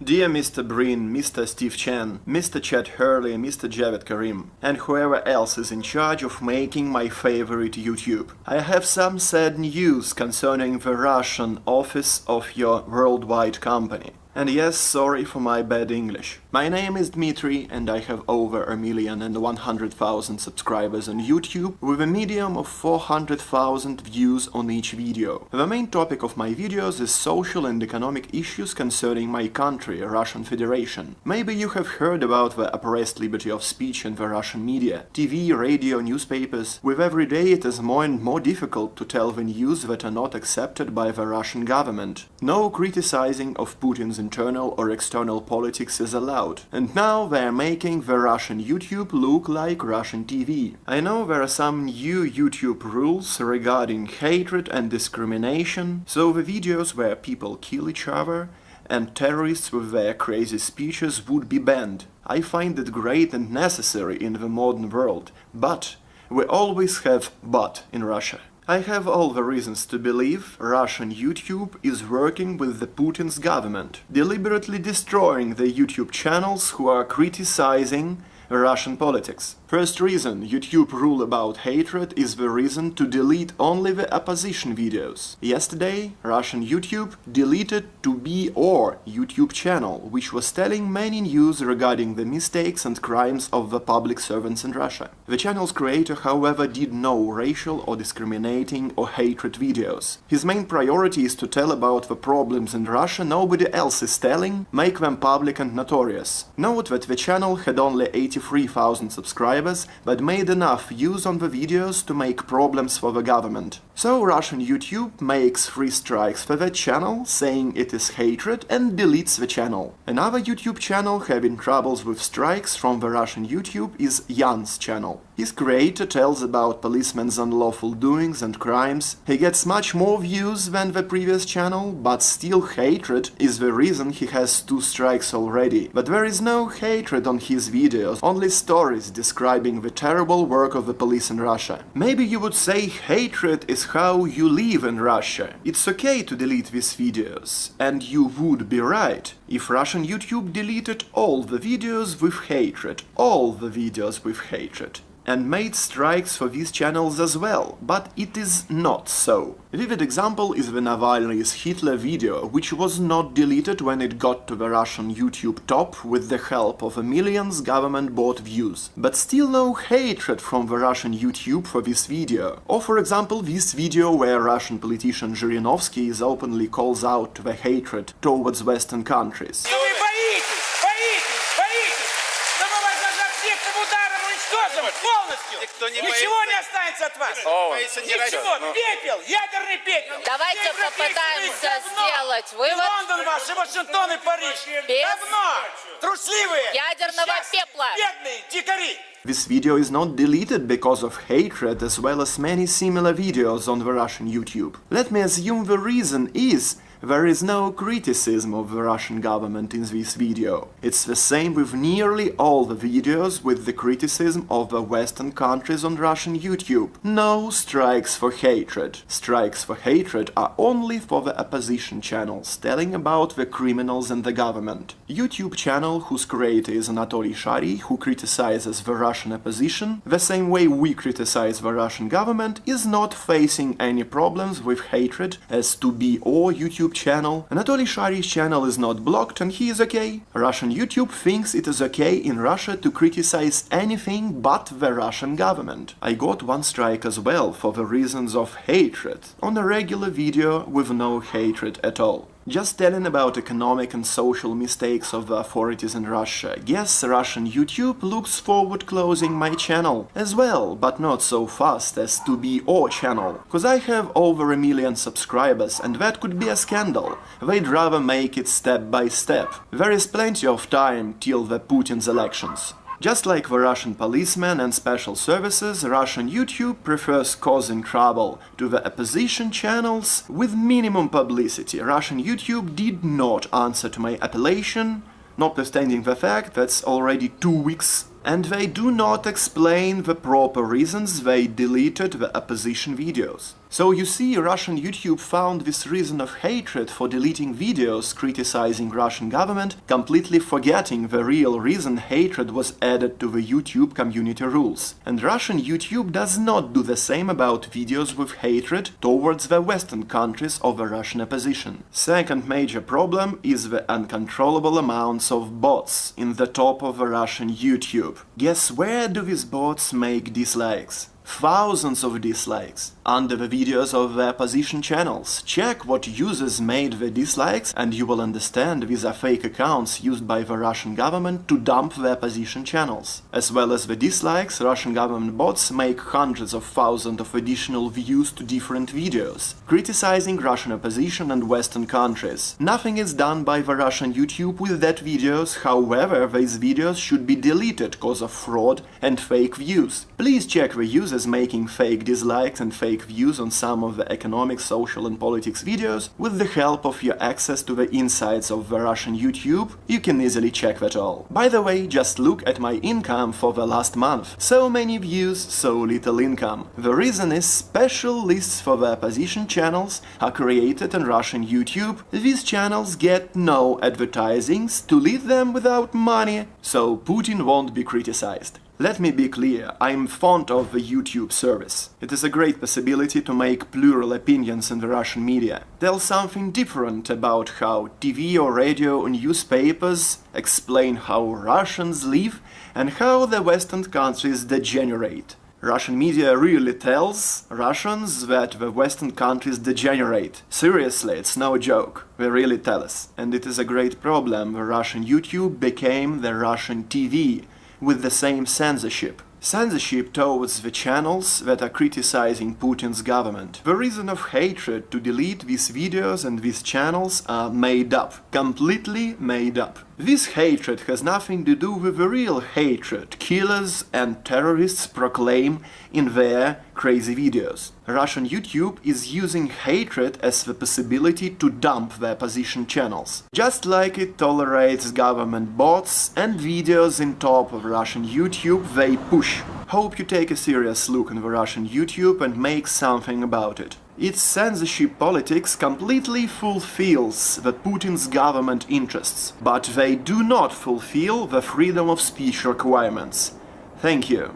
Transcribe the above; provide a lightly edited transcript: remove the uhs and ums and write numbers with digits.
Dear Mr. Brin, Mr. Steve Chen, Mr. Chad Hurley, Mr. Javed Karim, and whoever else is in charge of making my favorite YouTube. I have some sad news concerning the Russian office of your worldwide company. And yes, sorry for my bad English. My name is Dmitry and I have over 1,100,000 subscribers on YouTube with a median of 400,000 views on each video. The main topic of my videos is social and economic issues concerning my country, Russian Federation. Maybe you have heard about the oppressed liberty of speech in the Russian media, TV, radio, newspapers. With every day it is more and more difficult to tell the news that are not accepted by the Russian government. No criticizing of Putin's internal or external politics is allowed. And now they are making the Russian YouTube look like Russian TV. I know there are some new YouTube rules regarding hatred and discrimination, so the videos where people kill each other and terrorists with their crazy speeches would be banned. I find it great and necessary in the modern world, but we always have "but" in Russia. I have all the reasons to believe Russian YouTube is working with the Putin's government, deliberately destroying the YouTube channels who are criticizing Russian politics. First reason, YouTube rule about hatred is the reason to delete only the opposition videos. Yesterday, Russian YouTube deleted To Be Or YouTube channel, which was telling many news regarding the mistakes and crimes of the public servants in Russia. The channel's creator, however, did no racial or discriminating or hatred videos. His main priority is to tell about the problems in Russia nobody else is telling, make them public and notorious. Note that the channel had only 83,000 subscribers, but made enough views on the videos to make problems for the government. So Russian YouTube makes 3 strikes for that channel, saying it is hatred, and deletes the channel. Another YouTube channel having troubles with strikes from the Russian YouTube is Jan's channel. His creator tells about policemen's unlawful doings and crimes. He gets much more views than the previous channel, but still hatred is the reason he has 2 strikes already. But there is no hatred on his videos, only stories describing the terrible work of the police in Russia. Maybe you would say hatred is how you live in Russia. It's okay to delete these videos, and you would be right if Russian YouTube deleted all the videos with hatred, and made strikes for these channels as well, but it is not so. A vivid example is the Navalny's Hitler video, which was not deleted when it got to the Russian YouTube top with the help of millions government-bought views. But still no hatred from the Russian YouTube for this video. Or for example this video where Russian politician Zhirinovsky openly calls out to the hatred towards Western countries. Ничего не останется от вас. Ничего. Пепел, ядерный пепел. Давайте попытаемся сделать вывод. Лондон ваш, и Вашингтон, и Париж. Говно. Трусливые. Ядерного пепла. Бедные дикари. This video is not deleted because of hatred, as well as many similar videos on the Russian YouTube. Let me assume the reason is there is no criticism of the Russian government in this video. It's the same with nearly all the videos with the criticism of the Western countries on Russian YouTube. No strikes for hatred. Strikes for hatred are only for the opposition channels, telling about the criminals in the government. YouTube channel whose creator is Anatoly Shary, who criticizes the Russian opposition, the same way we criticize the Russian government, is not facing any problems with hatred as To Be Or YouTube channel. Anatoly Shary's channel is not blocked and he is okay. Russian YouTube thinks it is okay in Russia to criticize anything but the Russian government. I got 1 strike as well for the reasons of hatred on a regular video with no hatred at all. Just telling about economic and social mistakes of the authorities in Russia. Yes, Russian YouTube looks forward closing my channel as well, but not so fast as To Be Or channel, cause I have over 1 million subscribers and that could be a scandal. They'd rather make it step by step. There is plenty of time till the Putin's elections. Just like the Russian policemen and special services, Russian YouTube prefers causing trouble to the opposition channels with minimum publicity. Russian YouTube did not answer to my appellation, notwithstanding the fact that's already 2 weeks, and they do not explain the proper reasons they deleted the opposition videos. So you see, Russian YouTube found this reason of hatred for deleting videos criticizing Russian government, completely forgetting the real reason hatred was added to the YouTube community rules. And Russian YouTube does not do the same about videos with hatred towards the Western countries of the Russian opposition. Second major problem is the uncontrollable amounts of bots in the top of the Russian YouTube. Guess where do these bots make dislikes? Thousands of dislikes under the videos of the opposition channels. Check what users made the dislikes and you will understand these are fake accounts used by the Russian government to dump the opposition channels. As well as the dislikes, Russian government bots make hundreds of thousands of additional views to different videos, criticizing Russian opposition and Western countries. Nothing is done by the Russian YouTube with that videos, however, these videos should be deleted cause of fraud and fake views. Please check the users making fake dislikes and fake views on some of the economic, social and politics videos. With the help of your access to the insights of the Russian YouTube, you can easily check that all. By the way, just look at my income for the last month. So many views, so little income. The reason is special lists for the opposition channels are created on Russian YouTube. These channels get no advertisings to lead them without money, so Putin won't be criticized. Let me be clear, I'm fond of the YouTube service. It is a great possibility to make plural opinions in the Russian media. Tell something different about how TV or radio or newspapers explain how Russians live and how the Western countries degenerate. Russian media really tells Russians that the Western countries degenerate. Seriously, it's no joke. They really tell us. And it is a great problem. The Russian YouTube became the Russian TV, with the same censorship. Censorship towards the channels that are criticizing Putin's government. The reason of hatred to delete these videos and these channels are made up. Completely made up. This hatred has nothing to do with the real hatred killers and terrorists proclaim in their crazy videos. Russian YouTube is using hatred as the possibility to dump the opposition channels. Just like it tolerates government bots and videos in top of Russian YouTube they push. Hope you take a serious look on the Russian YouTube and make something about it. Its censorship politics completely fulfills the Putin's government interests, but they do not fulfill the freedom of speech requirements. Thank you.